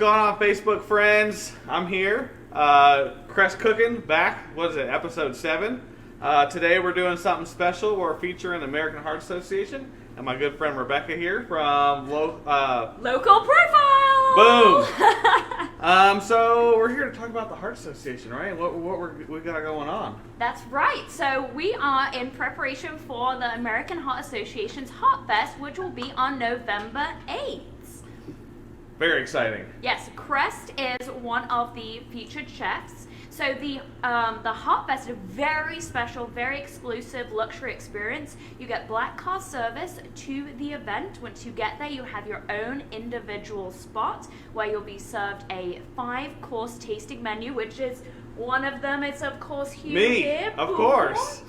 going on, Facebook friends? I'm here. Crest Cooking, back. What is it, episode 7? Today we're doing something special. We're featuring the American Heart Association and my good friend Rebecca here from Local Profile! Boom! So we're here to talk about the Heart Association, right? What we got going on? That's right. So we are in preparation for the American Heart Association's Heart Fest, which will be on November 8th. Very exciting. Yes, Crest is one of the featured chefs. So the Heart Fest is a very special, very exclusive luxury experience. You get black car service to the event. Once you get there, you have your own individual spot where you'll be served a 5-course tasting menu, which is one of them. It's of course Hugh here. Of course.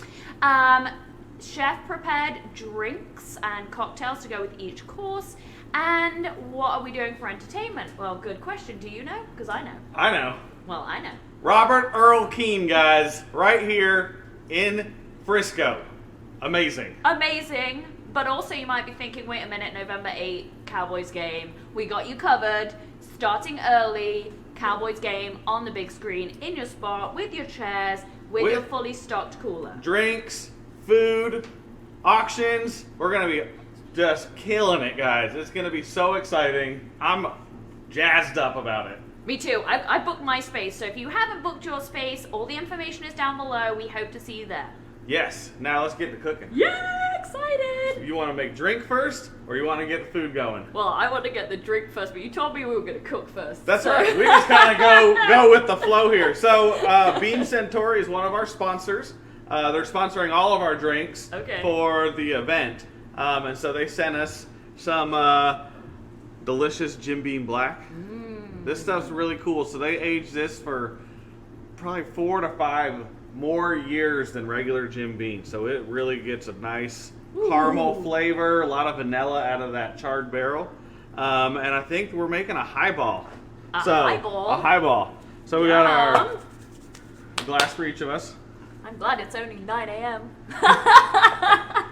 Chef prepared drinks and cocktails to go with each course. And what are we doing for entertainment? Well, good question. Do you know? Because I know. I know. Well, I know. Robert Earl Keen, guys, right here in Frisco. Amazing. Amazing. But also you might be thinking, wait a minute, November 8th, Cowboys game. We got you covered. Starting early, Cowboys game on the big screen, in your spot, with your chairs, with your fully stocked cooler. Drinks, food, auctions. We're going to be just killing it, guys. It's going to be so exciting. I'm jazzed up about it. Me too. I booked my space, so if you haven't booked your space, all the information is down below. We hope to see you there. Yes. Now let's get to cooking. Yeah, excited! You want to make drink first, or you want to get the food going? Well, I want to get the drink first, but you told me we were going to cook first. That's right. We just kind of go with the flow here. So Bean Centauri is one of our sponsors. They're sponsoring all of our drinks for the event. And so they sent us some delicious Jim Beam Black. This stuff's really cool. So they aged this for probably 4 to 5 more years than regular Jim Beam. So it really gets a nice caramel flavor, a lot of vanilla out of that charred barrel. And I think we're making a highball. A highball. So we got our glass for each of us. I'm glad it's only 9 a.m.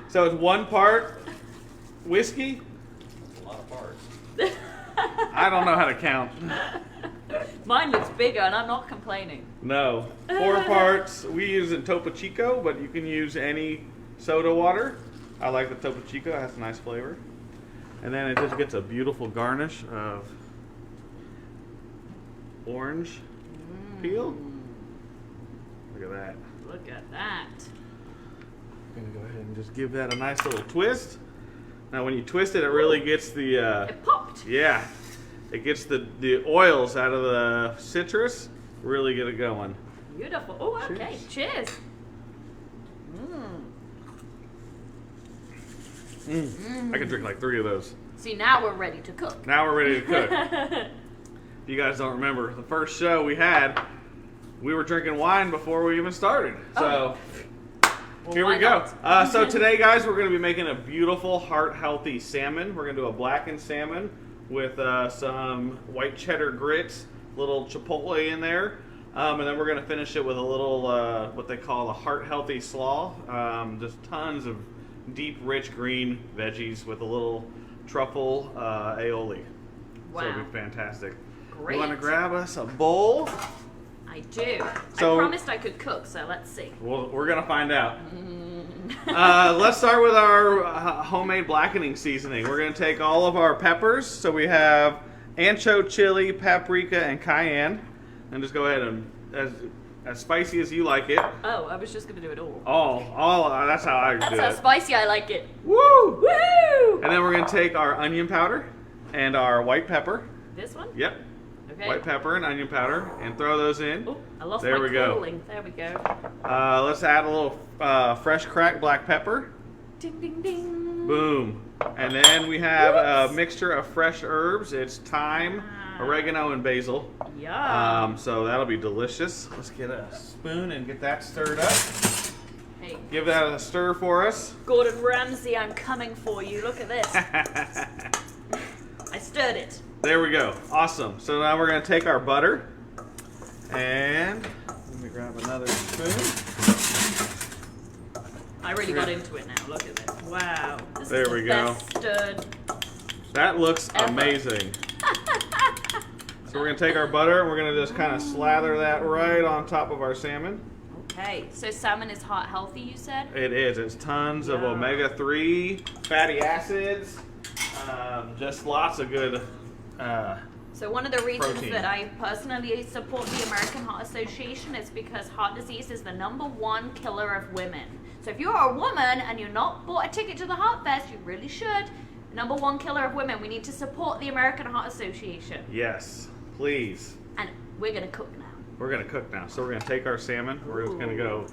So it's 1 part whiskey. A lot of parts. I don't know how to count. Mine looks bigger and I'm not complaining. No. 4 parts. We use in Topo Chico, but you can use any soda water. I like the Topo Chico. It has a nice flavor. And then it just gets a beautiful garnish of orange peel. Look at that. Look at that. I'm going to go ahead and just give that a nice little twist. Now when you twist it, it really gets the... it popped. Yeah. It gets the oils out of the citrus. Really get it going. Beautiful. Oh, okay. Cheers. I could drink like 3 of those. See, now we're ready to cook. Now we're ready to cook. If you guys don't remember, the first show we had, we were drinking wine before we even started. So... Well, here we go. So today, guys, we're going to be making a beautiful heart-healthy salmon. We're going to do a blackened salmon with some white cheddar grits, little chipotle in there, and then we're going to finish it with a little what they call a heart-healthy slaw. Just tons of deep, rich green veggies with a little truffle aioli. Wow. So it'll be fantastic. Great. You want to grab us a bowl? I do. So, I promised I could cook, so let's see. Well, we're going to find out. Let's start with our homemade blackening seasoning. We're going to take all of our peppers. So we have ancho chili, paprika, and cayenne. And just go ahead and, as spicy as you like it. Oh, I was just going to do it all. All that's how I do it. That's how spicy I like it. Woo! Woo! And then we're going to take our onion powder and our white pepper. This one? Yep. Okay. White pepper and onion powder, and throw those in. Oh, I lost there my we go. cooling. There we go. Let's add a little fresh cracked black pepper. Ding, ding, ding. Boom. And then we have a mixture of fresh herbs. It's thyme, oregano, and basil. Yeah. So that'll be delicious. Let's get a spoon and get that stirred up. Hey. Give that a stir for us. Gordon Ramsay, I'm coming for you. Look at this. I stirred it. There we go. Awesome. So now we're going to take our butter and let me grab another spoon. I really got into it now. Look at this. Wow. This There is the we go. best stirred. That looks Ever. amazing. So we're going to take our butter and we're going to just kind of slather that right on top of our salmon. Okay, so salmon is heart healthy, you said? It is. It's tons of omega-3 fatty acids, just lots of good So one of the reasons protein. that I personally support the American Heart Association is because heart disease is the #1 killer of women. So if you're a woman and you're not bought a ticket to the Heart Fest, you really should. #1 killer of women. We need to support the American Heart Association. Yes, please. And we're going to cook now. We're going to cook now. So we're going to take our salmon. We're just going to go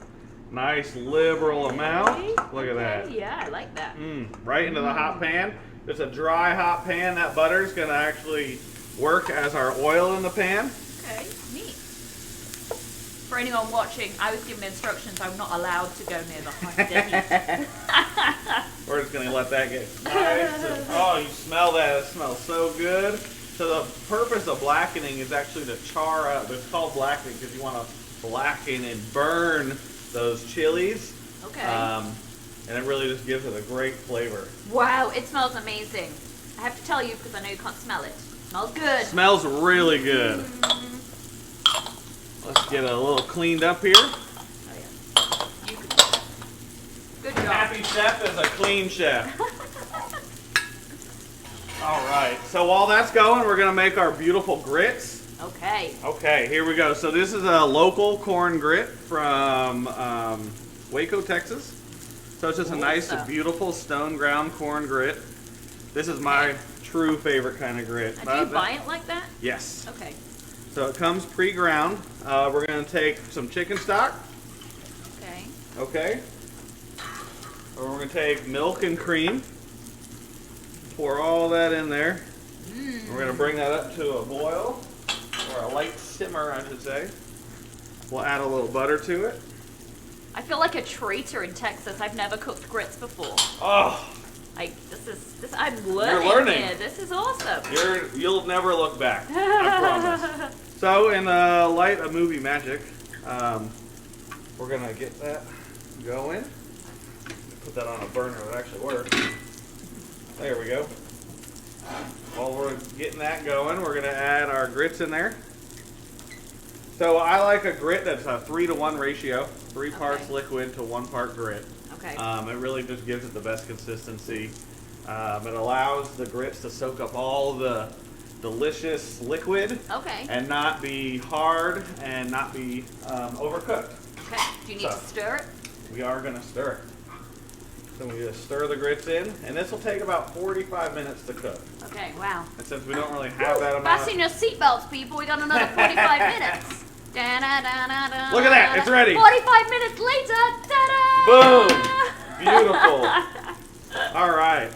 nice liberal amount. Look at that. Yeah, I like that. Right into the hot pan. It's a dry hot pan. That butter is going to actually work as our oil in the pan. Okay, neat. For anyone watching, I was given instructions I'm not allowed to go near the hot pan. We're just going to let that get nice. Oh, you smell that. It smells so good. So the purpose of blackening is actually to char up. It's called blackening because you want to blacken and burn those chilies. Okay. And it really just gives it a great flavor. Wow, it smells amazing. I have to tell you because I know you can't smell it. Smells good. Smells really good. Let's get it a little cleaned up here. Oh, yeah. You can do that. Good job. Happy chef is a clean chef. All right. So while that's going, we're going to make our beautiful grits. Okay. Okay, here we go. So this is a local corn grit from Waco, Texas. So it's just a nice, beautiful stone ground corn grit. This is my true favorite kind of grit. Do you buy it like that? Yes. Okay. So it comes pre-ground. We're going to take some chicken stock. Okay. Okay. We're going to take milk and cream. Pour all that in there. We're going to bring that up to a boil, or a light simmer, I should say. We'll add a little butter to it. I feel like a traitor in Texas. I've never cooked grits before. Oh, I'm learning. You're learning. Here. This is awesome. You'll never look back. I promise. So in the light of movie magic, we're going to get that going. Put that on a burner that actually works. There we go. While we're getting that going, we're going to add our grits in there. So I like a grit that's a 3-to-1 ratio. 3 parts liquid to 1 part grit. Okay. It really just gives it the best consistency. It allows the grits to soak up all the delicious liquid. Okay. And not be hard and not be overcooked. Okay. Do you need to stir it? We are going to stir it. So we just stir the grits in, and this will take about 45 minutes to cook. Okay, wow. And since we don't really have that amount Fasten your seatbelts, people. We got another 45 minutes. Da-da-da-da-da. Look at that, it's ready. 45 minutes later. Ta-da! Boom! Beautiful. All right.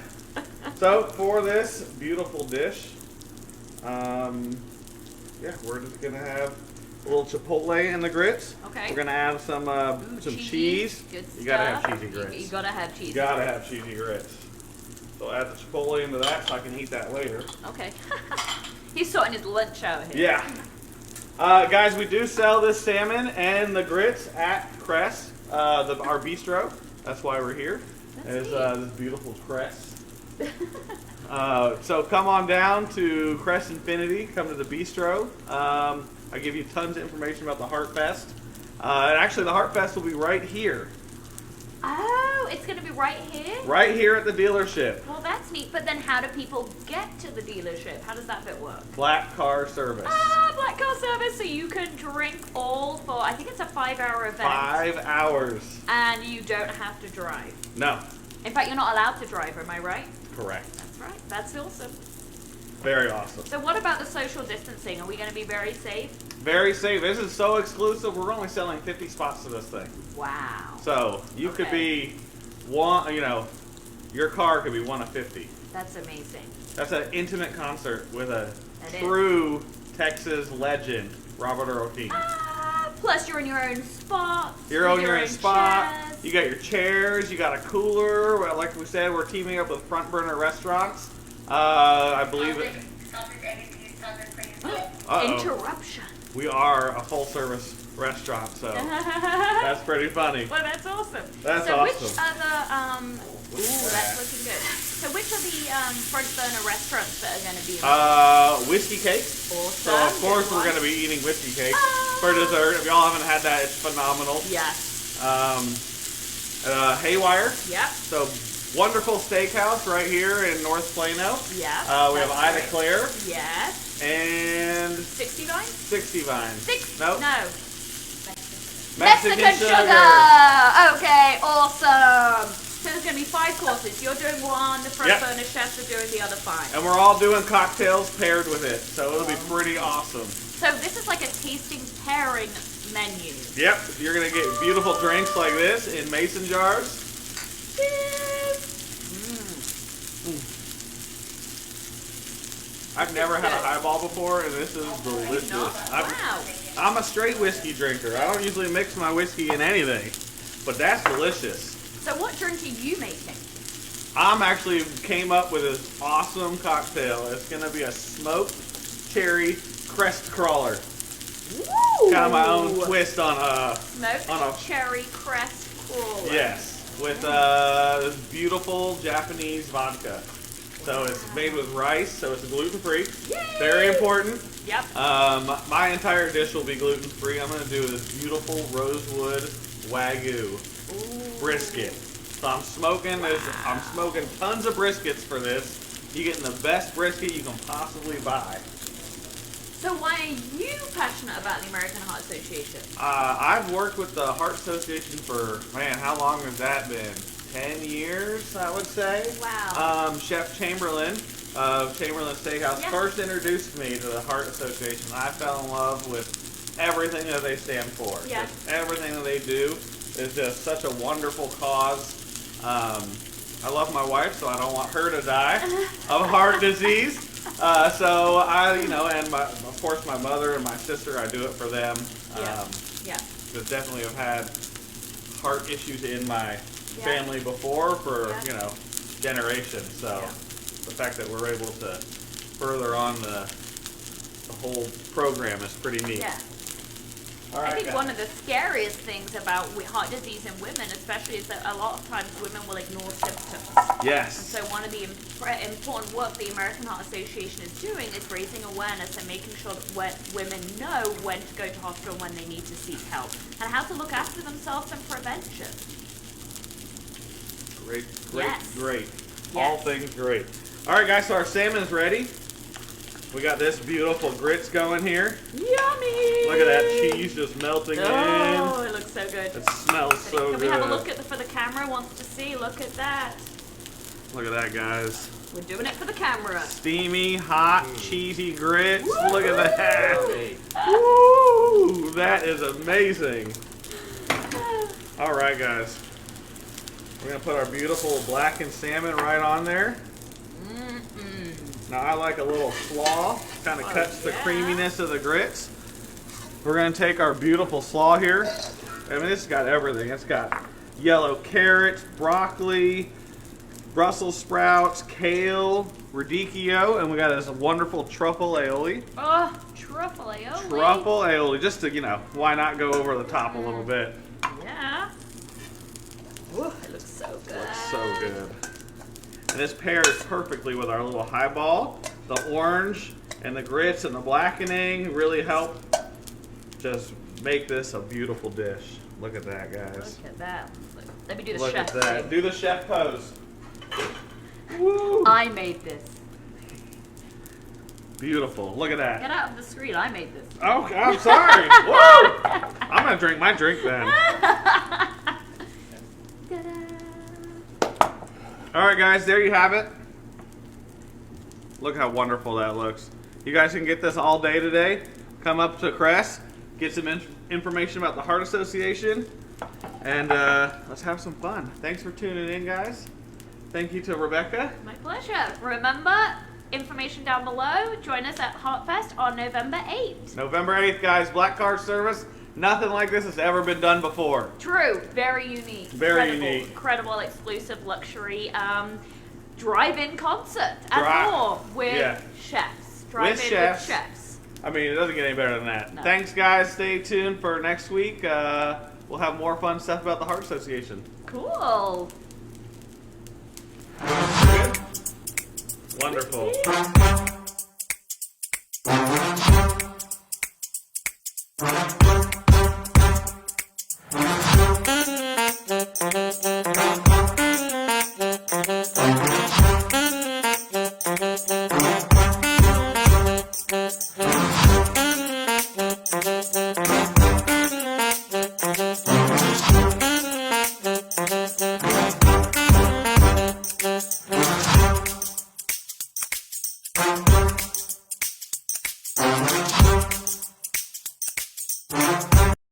So for this beautiful dish, we're just gonna have a little chipotle in the grits. Okay. We're gonna add some cheese. Good You gotta stuff. have cheesy grits. You gotta have cheese. You gotta have cheesy grits. So add the chipotle into that so I can eat that later. Okay. He's sorting his lunch out here. Yeah. Guys, we do sell this salmon and the grits at Crest, our bistro. That's why we're here. There's this beautiful Crest. So come on down to Crest Infinity. Come to the bistro. I give you tons of information about the Heart Fest. And actually, the Heart Fest will be right here. Oh, it's going to be right here? Right here at the dealership. Well, that's neat. But then how do people get to the dealership? How does that bit work? Black car service. Black car service. So you can drink all for, I think it's a 5-hour event. 5 hours. And you don't have to drive. No. In fact, you're not allowed to drive, am I right? Correct. That's right. That's awesome. Very awesome. So what about the social distancing? Are we going to be very safe? Very safe. This is so exclusive. We're only selling 50 spots to this thing. Wow. So you could be one, your car could be one of 50. That's amazing. That's an intimate concert with a true Texas legend, Robert Earl King. Plus you're in your own spot. You're in your own spot. Chairs. You got your chairs. You got a cooler. Well, like we said, we're teaming up with Front Burner Restaurants. I believe it. Interruption. We are a full service restaurant, so that's pretty funny. Well, that's awesome. That's so awesome. Which other, that's looking good. So which are the front burner restaurants that are going to be Whiskey cakes. Awesome. So of course we're going to be eating whiskey cakes for dessert. If y'all haven't had that, it's phenomenal. Yes. Haywire. Yep. So wonderful steakhouse right here in North Plano. Yeah. We have Ida Claire. Yes. And 60 Vine? 60 Vine. Nope. No. Mexican sugar. Okay, awesome. So there's going to be 5 courses. You're doing one, the front burner chefs are doing the other 5. And we're all doing cocktails paired with it, so it'll be pretty awesome. So this is like a tasting pairing menu. Yep, you're going to get beautiful drinks like this in mason jars. I've never had a highball before, and this is delicious. Wow. I'm a straight whiskey drinker. I don't usually mix my whiskey in anything, but that's delicious. So what drink are you making? I'm actually came up with this awesome cocktail. It's going to be a smoked cherry crest crawler. Woo! Kind of my own twist on a cherry crest crawler. Yes, with this beautiful Japanese vodka. So it's made with rice, so it's gluten-free. Yay! Very important. Yep. My entire dish will be gluten-free. I'm going to do this beautiful rosewood Wagyu brisket. So I'm smoking I'm smoking tons of briskets for this. You're getting the best brisket you can possibly buy. So why are you passionate about the American Heart Association? I've worked with the Heart Association for, man, how long has that been? 10 years, I would say. Wow. Chef Chamberlain of Chamberlain Steakhouse first introduced me to the Heart Association. I fell in love with everything that they stand for. Yeah. Everything that they do is just such a wonderful cause. I love my wife, so I don't want her to die of heart disease. So I, and of course my mother and my sister, I do it for them. Because definitely have had heart issues in my family before for generations. So the fact that we're able to further on the whole program is pretty neat. Yeah. All right, I think one of the scariest things about heart disease in women, especially, is that a lot of times women will ignore symptoms. Yes. And so one of the important work the American Heart Association is doing is raising awareness and making sure that women know when to go to hospital, when they need to seek help, and how to look after themselves and prevention. Great. Yes. All things great. All right, guys, so our salmon's ready. We got this beautiful grits going here. Yummy! Look at that cheese just melting in. Oh, it looks so good. It smells so good. Can we have a look at for the camera wants to see? Look at that. Look at that, guys. We're doing it for the camera. Steamy, hot, cheesy grits. Woo! Look at that. Woo! That is amazing. All right, guys. We're going to put our beautiful blackened salmon right on there. Now I like a little slaw, kind of cuts the creaminess of the grits. We're going to take our beautiful slaw here. I mean, this has got everything. It's got yellow carrots, broccoli, Brussels sprouts, kale, radicchio, and we got this wonderful truffle aioli. Oh, truffle aioli. Truffle aioli, just to, why not go over the top a little bit? Yeah. Ooh, it looks so good. It looks so good. And this pairs perfectly with our little highball. The orange and the grits and the blackening really help just make this a beautiful dish. Look at that, guys. Look at that. Let me do the Look chef at that. thing. Do the chef pose. Woo! I made this. Beautiful. Look at that. Get out of the screen. I made this. Oh, I'm sorry. Woo! I'm going to drink my drink then. All right, guys, there you have it. Look how wonderful that looks. You guys can get this all day today. Come up to Crest, get some information about the Heart Association, and let's have some fun. Thanks for tuning in, guys. Thank you to Rebecca. My pleasure. Remember, information down below. Join us at Heartfest on November 8th. November 8th, guys. Black card service. Nothing like this has ever been done before. True. Very unique. Very unique. Incredible, exclusive, luxury drive-in concert and more with chefs. Drive-in with chefs. I mean, it doesn't get any better than that. No. Thanks, guys. Stay tuned for next week. We'll have more fun stuff about the Heart Association. Cool. Good? Wonderful.